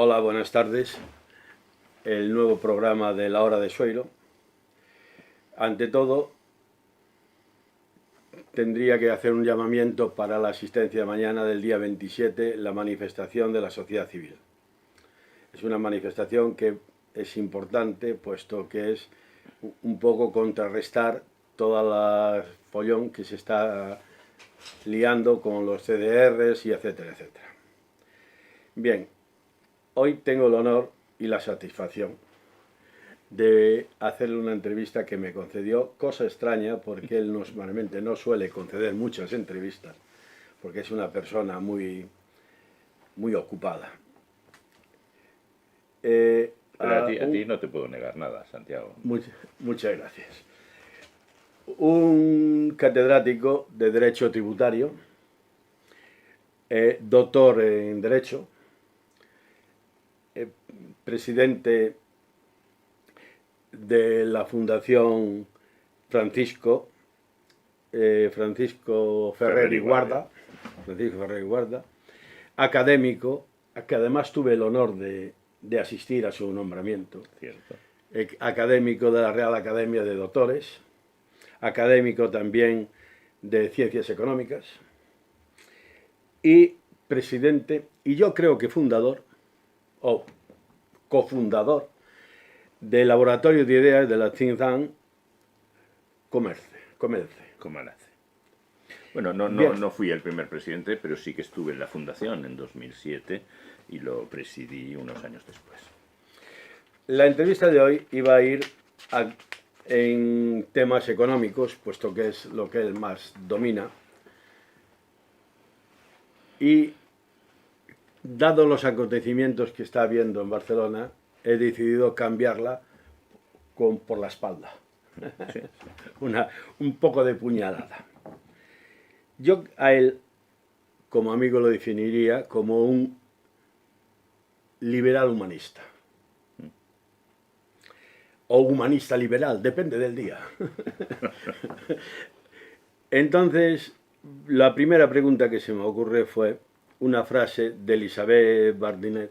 Hola, buenas tardes. El nuevo programa de La Hora de Sueiro. Ante todo, tendría que hacer un llamamiento para la asistencia mañana del día 27, la manifestación de la sociedad civil. Es una manifestación que es importante, puesto que es un poco contrarrestar toda la follón que se está liando con los CDRs y etcétera, etcétera. Bien, hoy tengo el honor y la satisfacción de hacerle una entrevista que me concedió, cosa extraña porque él normalmente no suele conceder muchas entrevistas, porque es una persona muy ocupada. Pero a ti no te puedo negar nada, Santiago. Muchas gracias. Un catedrático de Derecho Tributario, doctor en Derecho, presidente de la Fundación Francisco Ferrer y Guarda, académico, que además tuve el honor de asistir a su nombramiento. Cierto. Académico de la Real Academia de Doctores, académico también de Ciencias Económicas y presidente, y yo creo que fundador o cofundador del Laboratorio de Ideas de la think tank Comerce. Bueno, no fui el primer presidente, pero sí que estuve en la fundación en 2007 y lo presidí unos años después. La entrevista de hoy iba a ir en temas económicos, puesto que es lo que él más domina. Y dado los acontecimientos que está habiendo en Barcelona, he decidido cambiarla por la espalda. Sí. Un poco de puñalada. Yo a él, como amigo, lo definiría como un liberal humanista. O humanista liberal, depende del día. Entonces, la primera pregunta que se me ocurre fue una frase de Elisabeth Bardinet,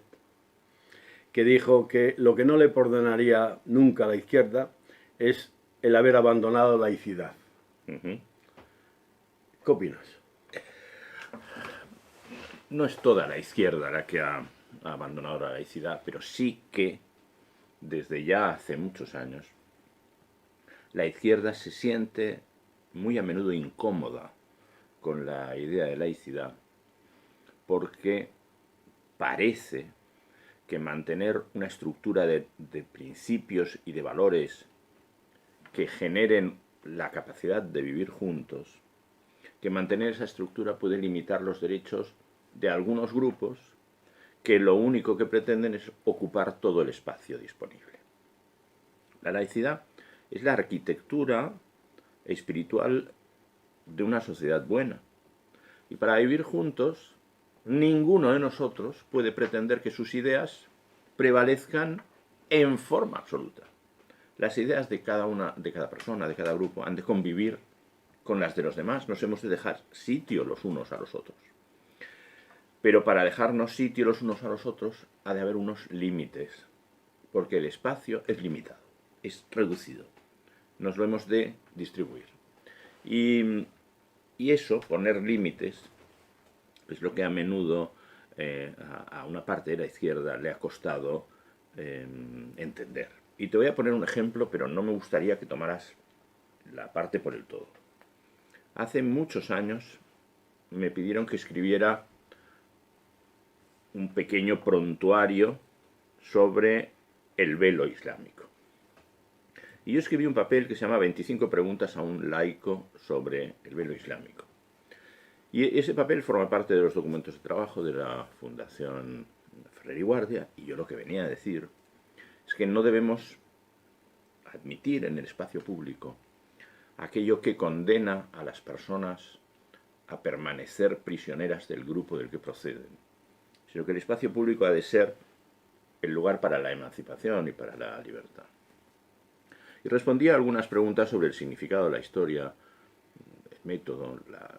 que dijo que lo que no le perdonaría nunca a la izquierda es el haber abandonado la laicidad. ¿Qué opinas? No es toda la izquierda la que ha abandonado la laicidad, pero sí que desde ya hace muchos años la izquierda se siente muy a menudo incómoda con la idea de laicidad porque parece que mantener una estructura de principios y de valores que generen la capacidad de vivir juntos, que mantener esa estructura puede limitar los derechos de algunos grupos que lo único que pretenden es ocupar todo el espacio disponible. La laicidad es la arquitectura espiritual de una sociedad buena. Y para vivir juntos, ninguno de nosotros puede pretender que sus ideas prevalezcan en forma absoluta. Las ideas de cada persona, de cada grupo, han de convivir con las de los demás. Nos hemos de dejar sitio los unos a los otros. Pero para dejarnos sitio los unos a los otros ha de haber unos límites, porque el espacio es limitado, es reducido. Nos lo hemos de distribuir. Y eso, poner límites, es lo que a menudo a una parte de la izquierda le ha costado entender. Y te voy a poner un ejemplo, pero no me gustaría que tomaras la parte por el todo. Hace muchos años me pidieron que escribiera un pequeño prontuario sobre el velo islámico. Y yo escribí un papel que se llama 25 preguntas a un laico sobre el velo islámico. Y ese papel forma parte de los documentos de trabajo de la Fundación Ferrer y Guardia, y yo lo que venía a decir es que no debemos admitir en el espacio público aquello que condena a las personas a permanecer prisioneras del grupo del que proceden, sino que el espacio público ha de ser el lugar para la emancipación y para la libertad. Y respondí a algunas preguntas sobre el significado, la historia, el método, la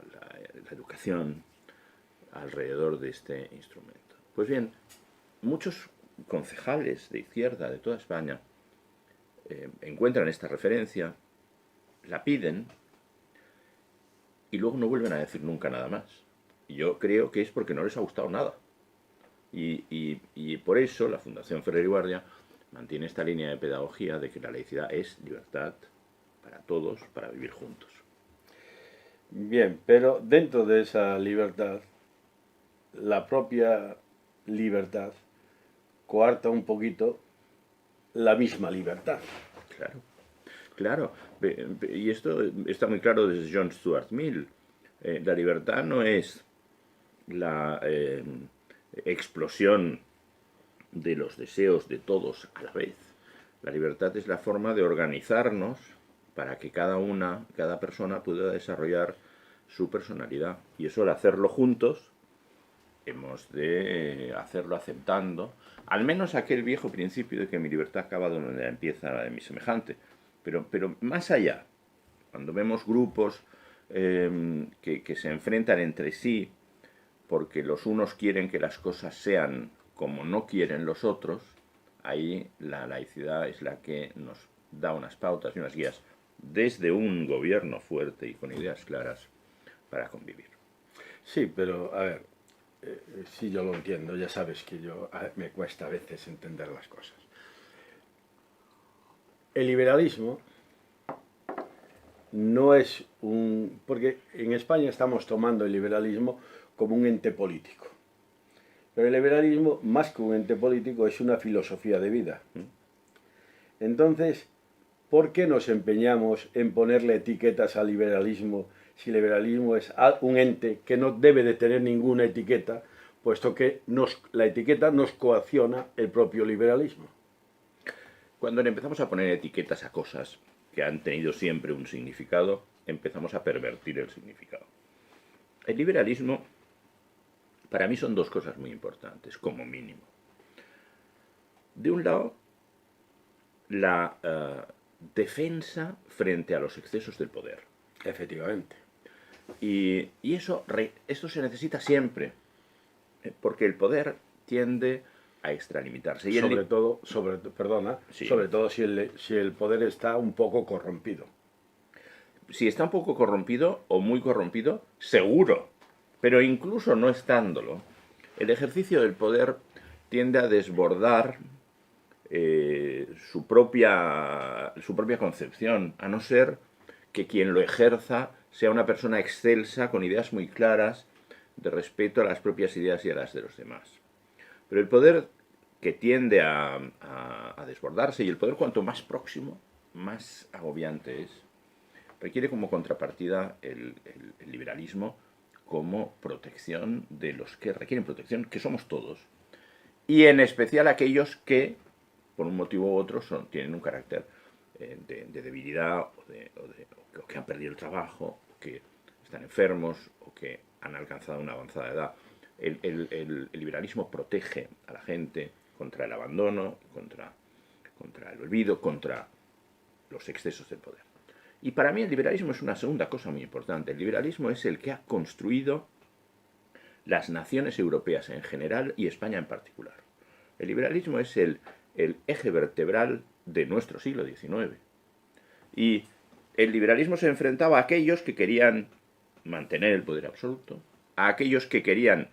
educación alrededor de este instrumento. Pues bien, muchos concejales de izquierda de toda España encuentran esta referencia, la piden y luego no vuelven a decir nunca nada más. Y yo creo que es porque no les ha gustado nada. Y por eso la Fundación Ferrer y Guardia mantiene esta línea de pedagogía de que la laicidad es libertad para todos, para vivir juntos. Bien, pero dentro de esa libertad, la propia libertad coarta un poquito la misma libertad. Claro, claro. Y esto está muy claro desde John Stuart Mill. La libertad no es la explosión de los deseos de todos a la vez. La libertad es la forma de organizarnos para que cada persona pueda desarrollar su personalidad. Y eso, al hacerlo juntos, hemos de hacerlo aceptando al menos aquel viejo principio de que mi libertad acaba donde empieza la de mi semejante. Pero más allá, cuando vemos grupos que se enfrentan entre sí porque los unos quieren que las cosas sean como no quieren los otros, ahí la laicidad es la que nos da unas pautas y unas guías desde un gobierno fuerte y con ideas claras para convivir. Sí, pero a ver, sí yo lo entiendo, ya sabes que me cuesta a veces entender las cosas. El liberalismo no es un... porque en España estamos tomando el liberalismo como un ente político. Pero el liberalismo, más que un ente político, es una filosofía de vida. Entonces, ¿por qué nos empeñamos en ponerle etiquetas al liberalismo si el liberalismo es un ente que no debe de tener ninguna etiqueta, puesto que la etiqueta nos coacciona el propio liberalismo? Cuando le empezamos a poner etiquetas a cosas que han tenido siempre un significado, empezamos a pervertir el significado. El liberalismo, para mí, son dos cosas muy importantes, como mínimo. De un lado, la defensa frente a los excesos del poder. Efectivamente. Y esto se necesita siempre, porque el poder tiende a extralimitarse. Y sobre todo si el poder está un poco corrompido. Si está un poco corrompido o muy corrompido, seguro. Pero incluso no estándolo, el ejercicio del poder tiende a desbordar su propia concepción, a no ser que quien lo ejerza sea una persona excelsa, con ideas muy claras, de respeto a las propias ideas y a las de los demás. Pero el poder que tiende a desbordarse, y el poder cuanto más próximo, más agobiante es, requiere como contrapartida el liberalismo como protección de los que requieren protección, que somos todos, y en especial aquellos que, por un motivo u otro, tienen un carácter de debilidad o que han perdido el trabajo, o que están enfermos o que han alcanzado una avanzada edad. El liberalismo protege a la gente contra el abandono, contra el olvido, contra los excesos del poder. Y para mí el liberalismo es una segunda cosa muy importante. El liberalismo es el que ha construido las naciones europeas en general y España en particular. El liberalismo es el eje vertebral de nuestro siglo XIX. Y el liberalismo se enfrentaba a aquellos que querían mantener el poder absoluto, a aquellos que querían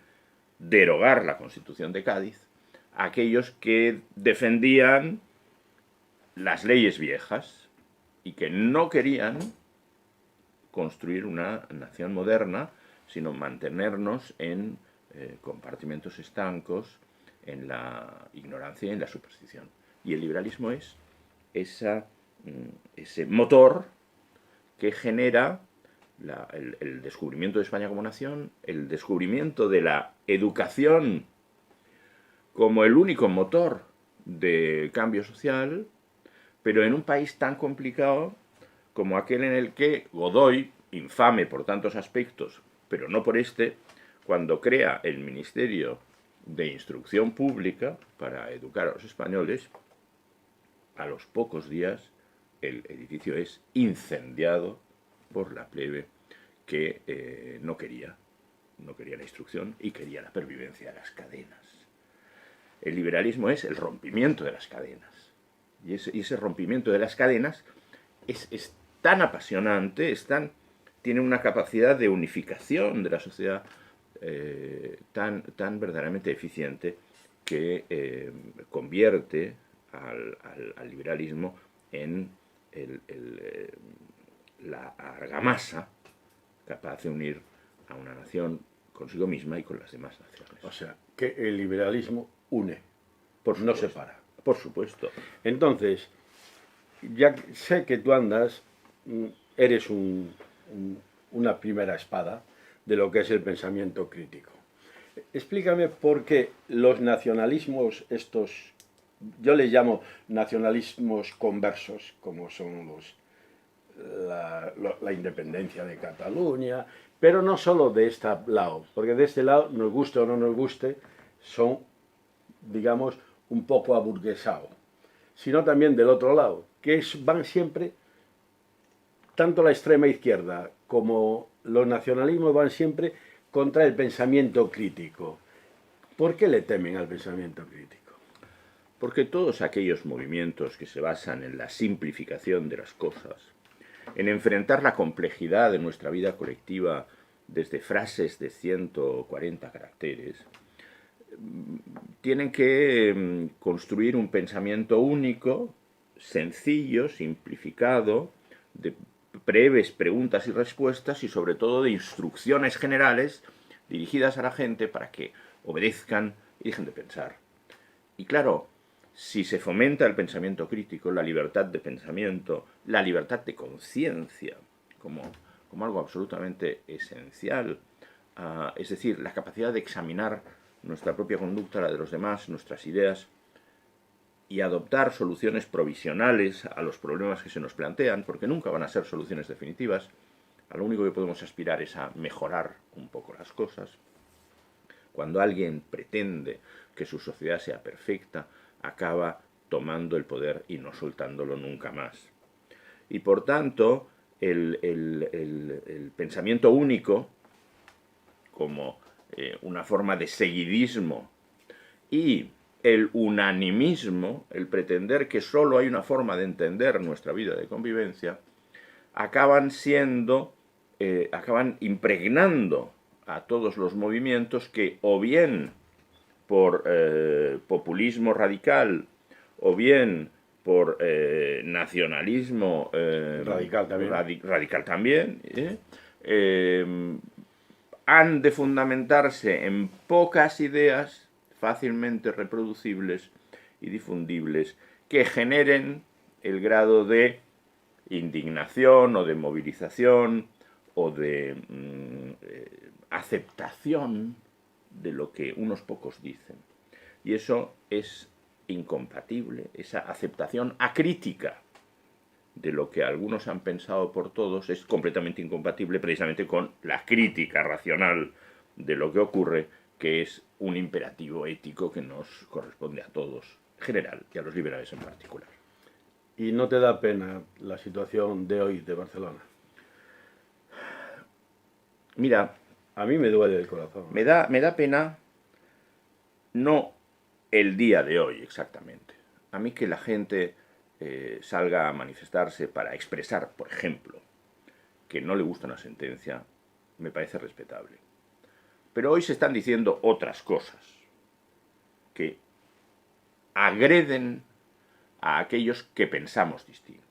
derogar la Constitución de Cádiz, a aquellos que defendían las leyes viejas y que no querían construir una nación moderna, sino mantenernos en compartimentos estancos, en la ignorancia y en la superstición. Y el liberalismo es ese motor que genera el descubrimiento de España como nación, el descubrimiento de la educación como el único motor de cambio social, pero en un país tan complicado como aquel en el que Godoy, infame por tantos aspectos, pero no por este, cuando crea el Ministerio de Instrucción Pública para educar a los españoles, a los pocos días el edificio es incendiado por la plebe que no quería la instrucción y quería la pervivencia de las cadenas. El liberalismo es el rompimiento de las cadenas. Y ese rompimiento de las cadenas es tan apasionante, tiene una capacidad de unificación de la sociedad tan verdaderamente eficiente que convierte al liberalismo en la argamasa capaz de unir a una nación consigo misma y con las demás naciones. O sea, que el liberalismo une, no separa. Por supuesto. Entonces, ya sé que tú eres una primera espada de lo que es el pensamiento crítico. Explícame por qué los nacionalismos estos, yo les llamo nacionalismos conversos, como son la independencia de Cataluña, pero no solo de este lado, porque de este lado, nos guste o no nos guste, son, digamos, un poco aburguesados, sino también del otro lado, que van siempre, tanto la extrema izquierda como los nacionalismos van siempre contra el pensamiento crítico. ¿Por qué le temen al pensamiento crítico? Porque todos aquellos movimientos que se basan en la simplificación de las cosas, en enfrentar la complejidad de nuestra vida colectiva desde frases de 140 caracteres, tienen que construir un pensamiento único, sencillo, simplificado, de breves preguntas y respuestas y sobre todo de instrucciones generales dirigidas a la gente para que obedezcan y dejen de pensar. Y claro, si se fomenta el pensamiento crítico, la libertad de pensamiento, la libertad de conciencia, como algo absolutamente esencial, es decir, la capacidad de examinar nuestra propia conducta, la de los demás, nuestras ideas, y adoptar soluciones provisionales a los problemas que se nos plantean, porque nunca van a ser soluciones definitivas. A lo único que podemos aspirar es a mejorar un poco las cosas. Cuando alguien pretende que su sociedad sea perfecta, acaba tomando el poder y no soltándolo nunca más. Y por tanto, el pensamiento único, como una forma de seguidismo, y el unanimismo, el pretender que solo hay una forma de entender nuestra vida de convivencia, acaban impregnando a todos los movimientos que, o bien por populismo radical, o bien por nacionalismo radical también, han de fundamentarse en pocas ideas fácilmente reproducibles y difundibles que generen el grado de indignación o de movilización o de aceptación de lo que unos pocos dicen. Y eso es incompatible, esa aceptación acrítica de lo que algunos han pensado por todos es completamente incompatible precisamente con la crítica racional de lo que ocurre, que es un imperativo ético que nos corresponde a todos en general y a los liberales en particular. ¿Y no te da pena la situación de hoy de Barcelona? Mira, a mí me duele el corazón. Me da pena no el día de hoy exactamente. A mí que la gente salga a manifestarse para expresar, por ejemplo, que no le gusta una sentencia, me parece respetable. Pero hoy se están diciendo otras cosas que agreden a aquellos que pensamos distinto.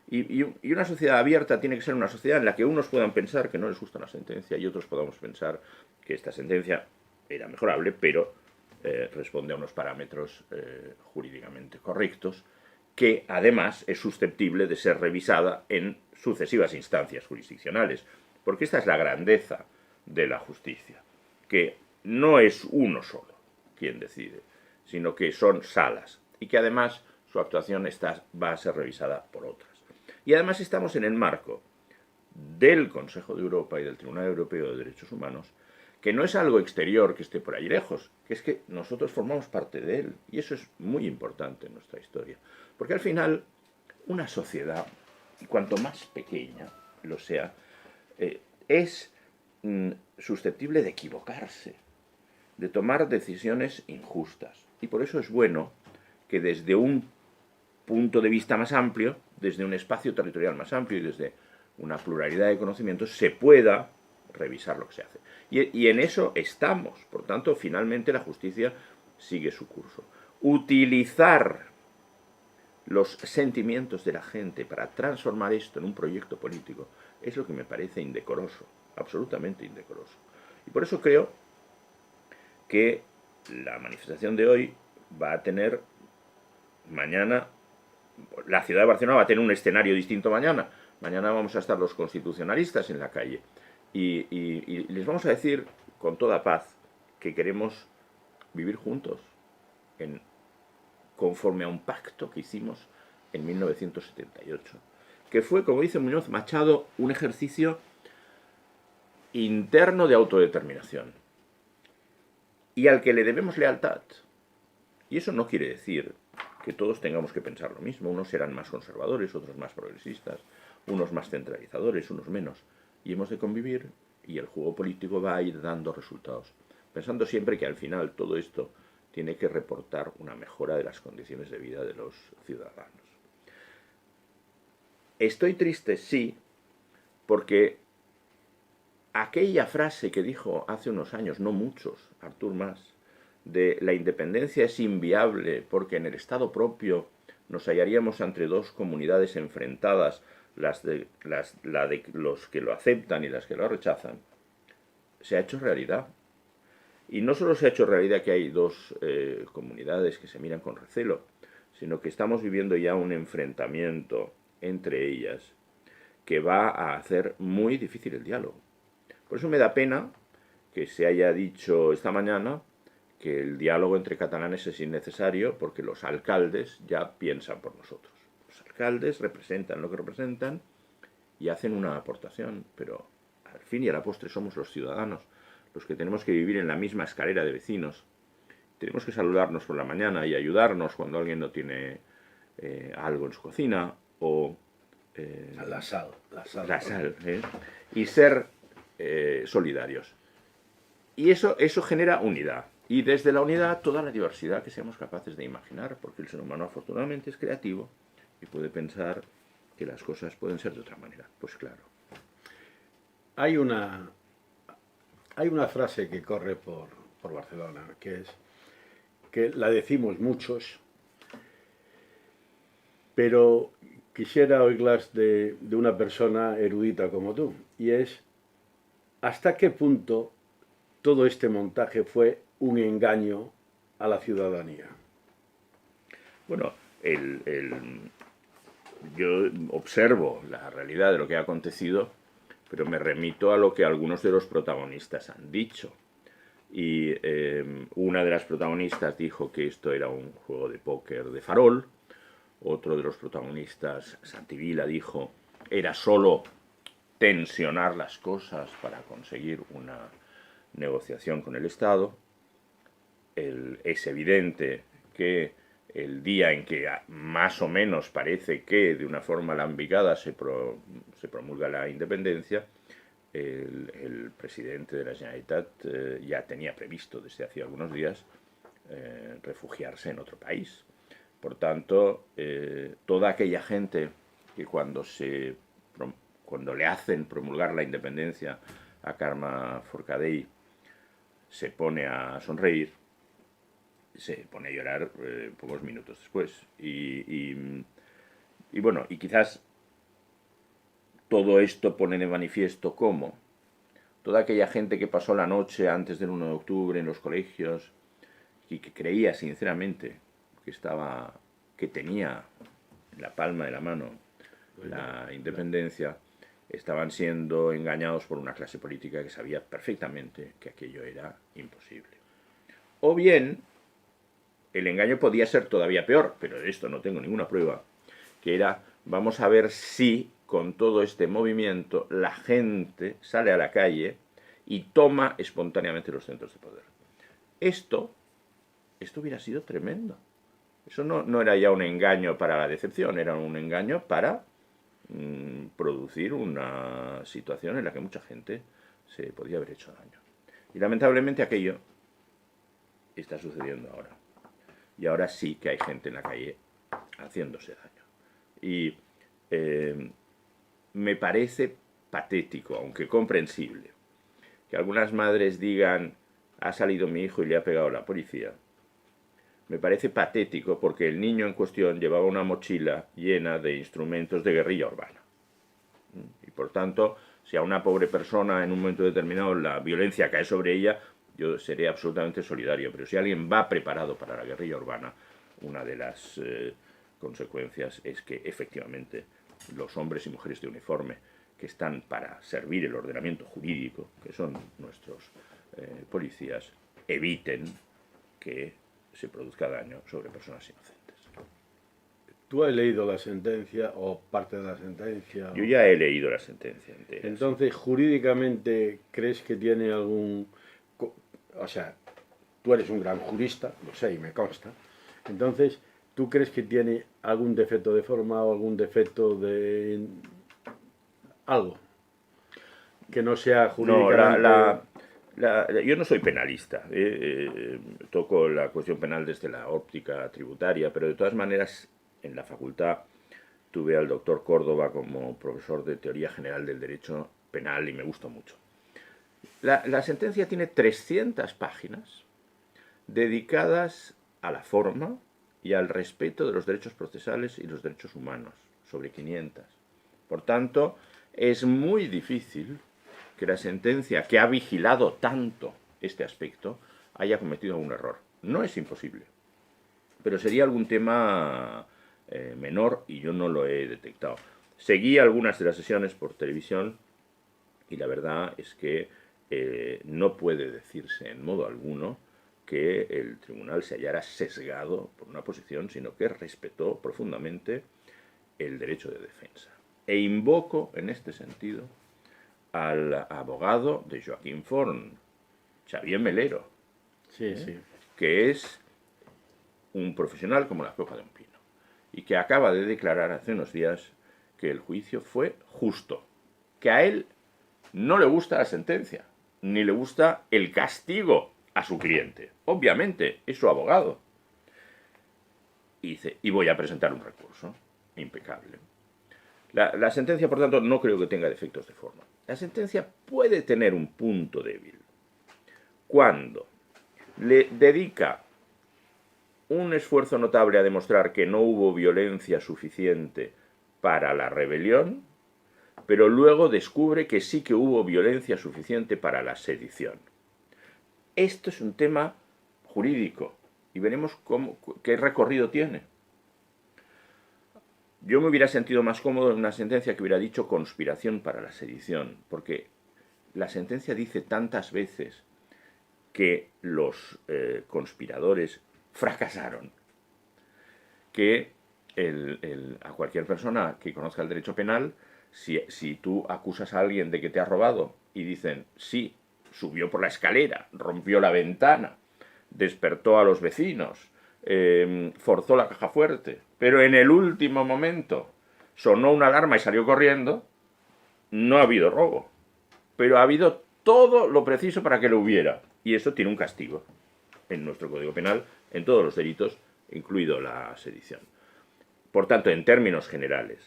Y una sociedad abierta tiene que ser una sociedad en la que unos puedan pensar que no les gusta una sentencia y otros podamos pensar que esta sentencia era mejorable, pero responde a unos parámetros jurídicamente correctos, que además es susceptible de ser revisada en sucesivas instancias jurisdiccionales. Porque esta es la grandeza de la justicia, que no es uno solo quien decide, sino que son salas, y que además su actuación va a ser revisada por otras. Y además estamos en el marco del Consejo de Europa y del Tribunal Europeo de Derechos Humanos, que no es algo exterior que esté por ahí lejos, que es que nosotros formamos parte de él, y eso es muy importante en nuestra historia. Porque al final, una sociedad, y cuanto más pequeña lo sea, es susceptible de equivocarse. de tomar decisiones injustas. Y por eso es bueno que desde un punto de vista más amplio, desde un espacio territorial más amplio y desde una pluralidad de conocimientos, se pueda revisar lo que se hace. Y en eso estamos. Por tanto, finalmente la justicia sigue su curso. Utilizar los sentimientos de la gente para transformar esto en un proyecto político es lo que me parece indecoroso, absolutamente indecoroso. Y por eso creo que la manifestación de hoy va a tener mañana, la ciudad de Barcelona va a tener un escenario distinto mañana. Mañana vamos a estar los constitucionalistas en la calle y les vamos a decir con toda paz que queremos vivir juntos conforme a un pacto que hicimos en 1978, que fue, como dice Muñoz Machado, un ejercicio interno de autodeterminación y al que le debemos lealtad. Y eso no quiere decir que todos tengamos que pensar lo mismo. Unos serán más conservadores, otros más progresistas, unos más centralizadores, unos menos. Y hemos de convivir y el juego político va a ir dando resultados, pensando siempre que al final todo esto tiene que reportar una mejora de las condiciones de vida de los ciudadanos. Estoy triste, sí, porque aquella frase que dijo hace unos años, no muchos, Artur Mas, de la independencia es inviable porque en el Estado propio nos hallaríamos entre dos comunidades enfrentadas, la de los que lo aceptan y las que lo rechazan, se ha hecho realidad. Y no solo se ha hecho realidad que hay dos comunidades que se miran con recelo, sino que estamos viviendo ya un enfrentamiento entre ellas que va a hacer muy difícil el diálogo. Por eso me da pena que se haya dicho esta mañana que el diálogo entre catalanes es innecesario porque los alcaldes ya piensan por nosotros. Los alcaldes representan lo que representan y hacen una aportación, pero al fin y a la postre somos los ciudadanos los que tenemos que vivir en la misma escalera de vecinos. Tenemos que saludarnos por la mañana y ayudarnos cuando alguien no tiene algo en su cocina o La sal. Y ser solidarios. Y eso genera unidad. Y desde la unidad toda la diversidad que seamos capaces de imaginar, porque el ser humano afortunadamente es creativo y puede pensar que las cosas pueden ser de otra manera. Pues claro. Hay una frase que corre por Barcelona, que es que la decimos muchos, pero quisiera oírlas de una persona erudita como tú, y es: ¿hasta qué punto todo este montaje fue un engaño a la ciudadanía? Bueno, yo observo la realidad de lo que ha acontecido, pero me remito a lo que algunos de los protagonistas han dicho. Y una de las protagonistas dijo que esto era un juego de póker de farol. Otro de los protagonistas, Santi Vila, dijo era solo tensionar las cosas para conseguir una negociación con el Estado. Es evidente que el día en que más o menos parece que de una forma alambicada se promulga la independencia, el presidente de la Generalitat ya tenía previsto desde hacía algunos días refugiarse en otro país. Por tanto, toda aquella gente que cuando le hacen promulgar la independencia a Carme Forcadell se pone a sonreír, se pone a llorar pocos minutos después. Y bueno, y quizás todo esto pone de manifiesto cómo toda aquella gente que pasó la noche antes del 1 de octubre en los colegios y que creía sinceramente que tenía en la palma de la mano la independencia, estaban siendo engañados por una clase política que sabía perfectamente que aquello era imposible. O bien, el engaño podía ser todavía peor, pero de esto no tengo ninguna prueba, que era: vamos a ver si con todo este movimiento la gente sale a la calle y toma espontáneamente los centros de poder. Esto hubiera sido tremendo. Eso no era ya un engaño para la decepción, era un engaño para producir una situación en la que mucha gente se podía haber hecho daño. Y lamentablemente aquello está sucediendo ahora. Y ahora sí que hay gente en la calle haciéndose daño. Y me parece patético, aunque comprensible, que algunas madres digan, ha salido mi hijo y le ha pegado la policía. Me parece patético porque el niño en cuestión llevaba una mochila llena de instrumentos de guerrilla urbana. Y por tanto, si a una pobre persona en un momento determinado la violencia cae sobre ella, yo seré absolutamente solidario. Pero si alguien va preparado para la guerrilla urbana, una de las consecuencias es que efectivamente los hombres y mujeres de uniforme que están para servir el ordenamiento jurídico, que son nuestros policías, eviten que se produzca daño sobre personas inocentes. ¿Tú has leído la sentencia o parte de la sentencia? Yo ya he leído la sentencia entera. Entonces, sí. jurídicamente, ¿crees que tiene algún... O sea, tú eres un gran jurista, lo sé y me consta. Entonces, ¿tú crees que tiene algún defecto de forma o algún defecto de... algo? Que no sea jurídicamente... No, yo no soy penalista, toco la cuestión penal desde la óptica tributaria, pero de todas maneras en la facultad tuve al doctor Córdoba como profesor de teoría general del derecho penal y me gustó mucho. La sentencia tiene 300 páginas dedicadas a la forma y al respeto de los derechos procesales y los derechos humanos, sobre 500. Por tanto, es muy difícil que la sentencia, que ha vigilado tanto este aspecto, haya cometido un error. No es imposible, pero sería algún tema menor y yo no lo he detectado. Seguí algunas de las sesiones por televisión y la verdad es que no puede decirse en modo alguno que el tribunal se hallara sesgado por una posición, sino que respetó profundamente el derecho de defensa. E invoco en este sentido al abogado de Joaquín Forn, Xavier Melero, Sí, sí. que es un profesional como la copa de un pino, y que acaba de declarar hace unos días que el juicio fue justo, que a él no le gusta la sentencia, ni le gusta el castigo a su cliente. Obviamente, es su abogado. Y dice, y voy a presentar un recurso. Impecable. La sentencia, por tanto, no creo que tenga defectos de forma. La sentencia puede tener un punto débil cuando le dedica un esfuerzo notable a demostrar que no hubo violencia suficiente para la rebelión, pero luego descubre que sí que hubo violencia suficiente para la sedición. Esto es un tema jurídico y veremos qué recorrido tiene. Yo me hubiera sentido más cómodo en una sentencia que hubiera dicho conspiración para la sedición, porque la sentencia dice tantas veces que los conspiradores fracasaron, que a cualquier persona que conozca el derecho penal, si tú acusas a alguien de que te ha robado y dicen, sí, subió por la escalera, rompió la ventana, despertó a los vecinos, forzó la caja fuerte, pero en el último momento sonó una alarma y salió corriendo, no ha habido robo, pero ha habido todo lo preciso para que lo hubiera. Y eso tiene un castigo en nuestro Código Penal, en todos los delitos, incluido la sedición. Por tanto, en términos generales,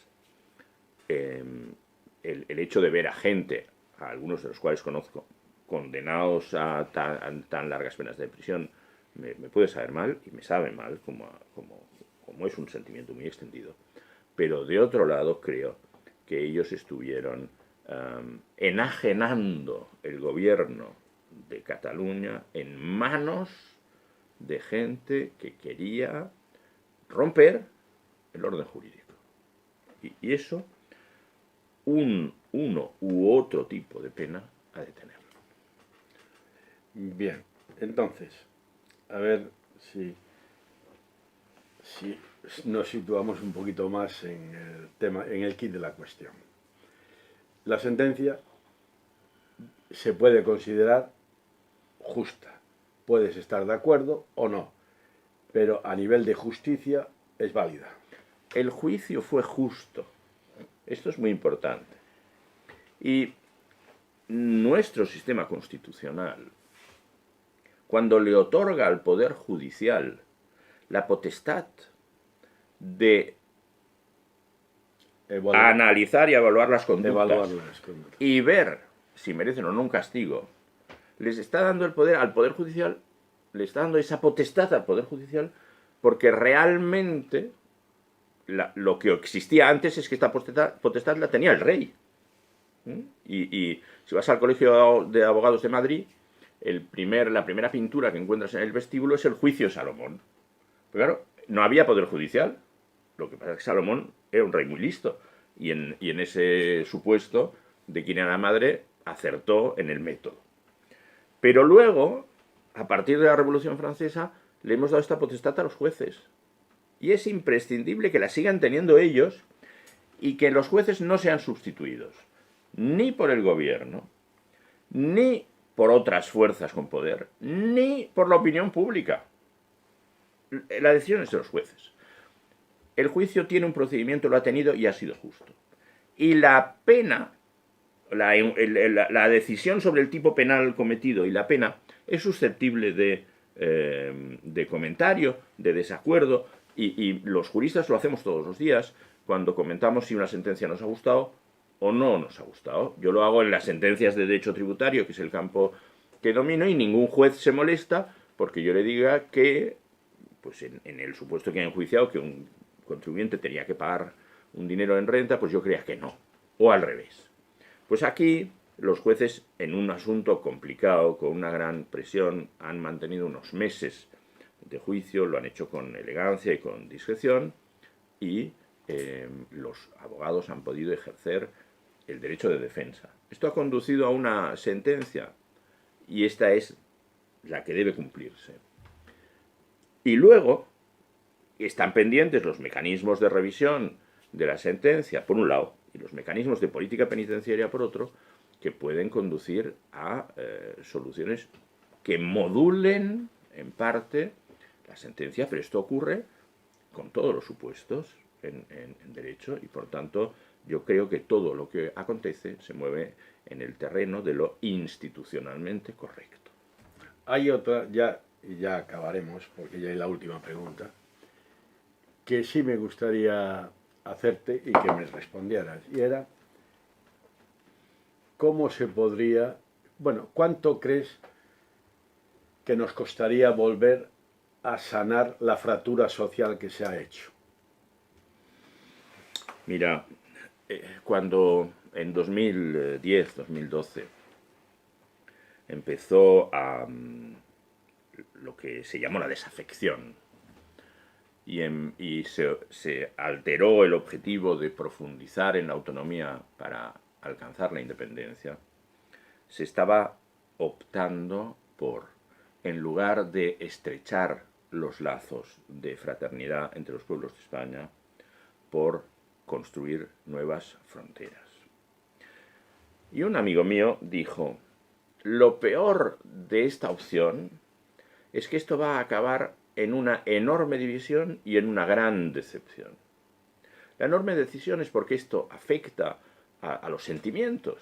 el hecho de ver a gente, a algunos de los cuales conozco, condenados a tan largas penas de prisión, me puede saber mal, y me sabe mal, como es un sentimiento muy extendido. Pero de otro lado, creo que ellos estuvieron enajenando el gobierno de Cataluña en manos de gente que quería romper el orden jurídico. Y eso, uno u otro tipo de pena ha de tenerlo. Bien, entonces, a ver si nos situamos un poquito más en el tema, en el quid de la cuestión. La sentencia se puede considerar justa. Puedes estar de acuerdo o no, pero a nivel de justicia es válida. El juicio fue justo. Esto es muy importante. Y nuestro sistema constitucional cuando le otorga al Poder Judicial la potestad de analizar y evaluar las conductas y ver si merecen o no un castigo, les está dando el poder al Poder Judicial, le está dando esa potestad al Poder Judicial, porque realmente lo que existía antes es que esta potestad la tenía el rey. Y si vas al Colegio de Abogados de Madrid, la primera pintura que encuentras en el vestíbulo es el Juicio de Salomón. Pero claro, no había Poder Judicial. Lo que pasa es que Salomón era un rey muy listo. Y en ese supuesto de quién era la madre, acertó en el método. Pero luego, a partir de la Revolución Francesa, le hemos dado esta potestad a los jueces. Y es imprescindible que la sigan teniendo ellos y que los jueces no sean sustituidos ni por el gobierno, ni por otras fuerzas con poder, ni por la opinión pública. La decisión es de los jueces. El juicio tiene un procedimiento, lo ha tenido y ha sido justo. Y la pena, la decisión sobre el tipo penal cometido y la pena es susceptible de comentario, de desacuerdo, y los juristas lo hacemos todos los días cuando comentamos si una sentencia nos ha gustado o no nos ha gustado. Yo lo hago en las sentencias de derecho tributario, que es el campo que domino, y ningún juez se molesta porque yo le diga que, pues en el supuesto que ha enjuiciado que un contribuyente tenía que pagar un dinero en renta, pues yo creía que no, o al revés. Pues aquí los jueces, en un asunto complicado, con una gran presión, han mantenido unos meses de juicio, lo han hecho con elegancia y con discreción, y los abogados han podido ejercer el derecho de defensa. Esto ha conducido a una sentencia, y esta es la que debe cumplirse. Y luego están pendientes los mecanismos de revisión de la sentencia, por un lado, y los mecanismos de política penitenciaria, por otro, que pueden conducir a soluciones que modulen, en parte, la sentencia, pero esto ocurre con todos los supuestos en derecho, y por tanto yo creo que todo lo que acontece se mueve en el terreno de lo institucionalmente correcto. Hay otra, ya acabaremos, porque ya es la última pregunta, que sí me gustaría hacerte y que me respondieras, y era, ¿cómo se podría, cuánto crees que nos costaría volver a sanar la fractura social que se ha hecho? Mira, cuando en 2010, 2012 empezó lo que se llamó la desafección y se alteró el objetivo de profundizar en la autonomía para alcanzar la independencia, se estaba optando por, en lugar de estrechar los lazos de fraternidad entre los pueblos de España, por construir nuevas fronteras. Y un amigo mío dijo, lo peor de esta opción es que esto va a acabar en una enorme división y en una gran decepción. La enorme decisión es porque esto afecta a los sentimientos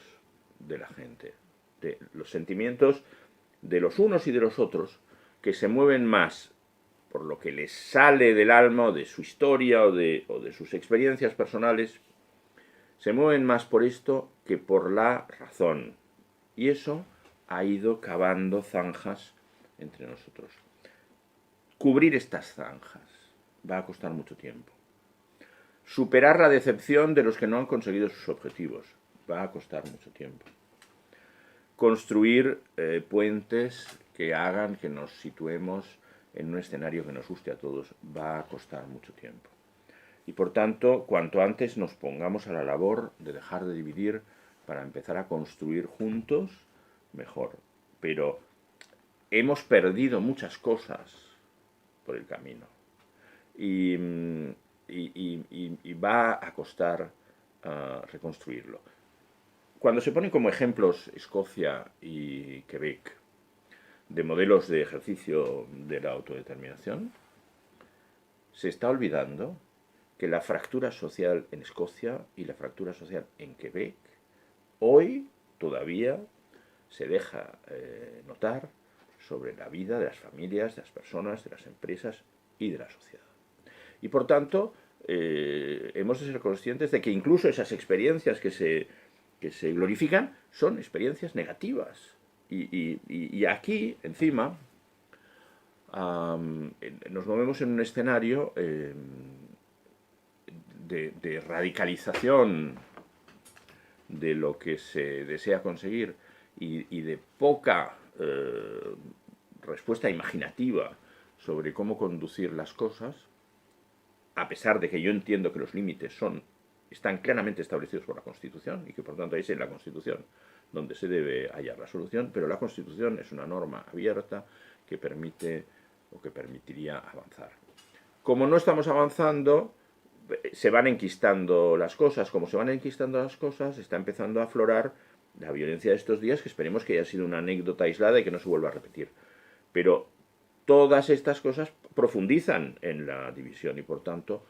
de la gente, de los sentimientos de los unos y de los otros, que se mueven más por lo que les sale del alma o de su historia o de sus experiencias personales, se mueven más por esto que por la razón. Y eso ha ido cavando zanjas entre nosotros. Cubrir estas zanjas va a costar mucho tiempo. Superar la decepción de los que no han conseguido sus objetivos va a costar mucho tiempo. Construir puentes que hagan que nos situemos en un escenario que nos guste a todos va a costar mucho tiempo. Y por tanto, cuanto antes nos pongamos a la labor de dejar de dividir para empezar a construir juntos, mejor. Pero hemos perdido muchas cosas por el camino. Y va a costar reconstruirlo. Cuando se ponen como ejemplos Escocia y Quebec de modelos de ejercicio de la autodeterminación, se está olvidando que la fractura social en Escocia y la fractura social en Quebec hoy todavía se deja notar, sobre la vida de las familias, de las personas, de las empresas y de la sociedad. Y por tanto, hemos de ser conscientes de que incluso esas experiencias que se glorifican son experiencias negativas. Y aquí, encima, nos movemos en un escenario de radicalización de lo que se desea conseguir y de poca respuesta imaginativa sobre cómo conducir las cosas, a pesar de que yo entiendo que los límites están claramente establecidos por la Constitución y que por tanto es en la Constitución donde se debe hallar la solución, pero la Constitución es una norma abierta que permite o que permitiría avanzar. Como no estamos avanzando, se van enquistando las cosas. Como se van enquistando las cosas, está empezando a aflorar la violencia de estos días, que esperemos que haya sido una anécdota aislada y que no se vuelva a repetir. Pero todas estas cosas profundizan en la división y por tanto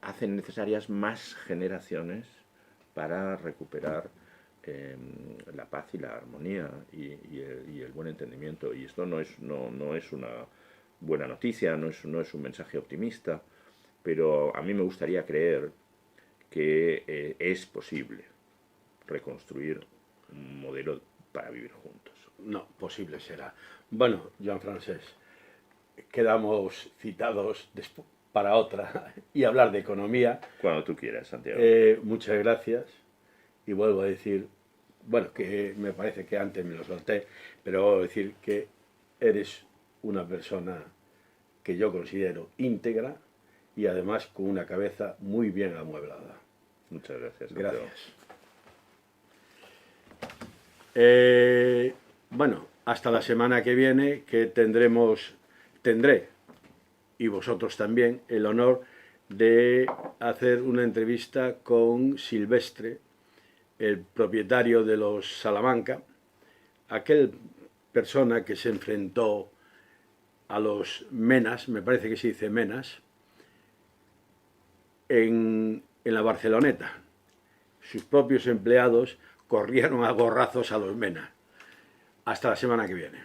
hacen necesarias más generaciones para recuperar la paz y la armonía y el buen entendimiento. Y esto no es una buena noticia, no es un mensaje optimista, pero a mí me gustaría creer que es posible reconstruir un modelo para vivir juntos. No, posible será. Bueno, Joan Francés, quedamos citados para otra y hablar de economía. Cuando tú quieras, Santiago. Muchas gracias. Y vuelvo a decir, bueno, que me parece que antes me lo solté, pero vuelvo a decir que eres una persona que yo considero íntegra y además con una cabeza muy bien amueblada. Muchas gracias, Santiago. Gracias. Bueno, hasta la semana que viene, que tendré, y vosotros también, el honor de hacer una entrevista con Silvestre, el propietario de los Salamanca, aquel persona que se enfrentó a los Menas, me parece que se dice Menas, en la Barceloneta. Sus propios empleados corrieron a gorrazos a los Menas. Hasta la semana que viene.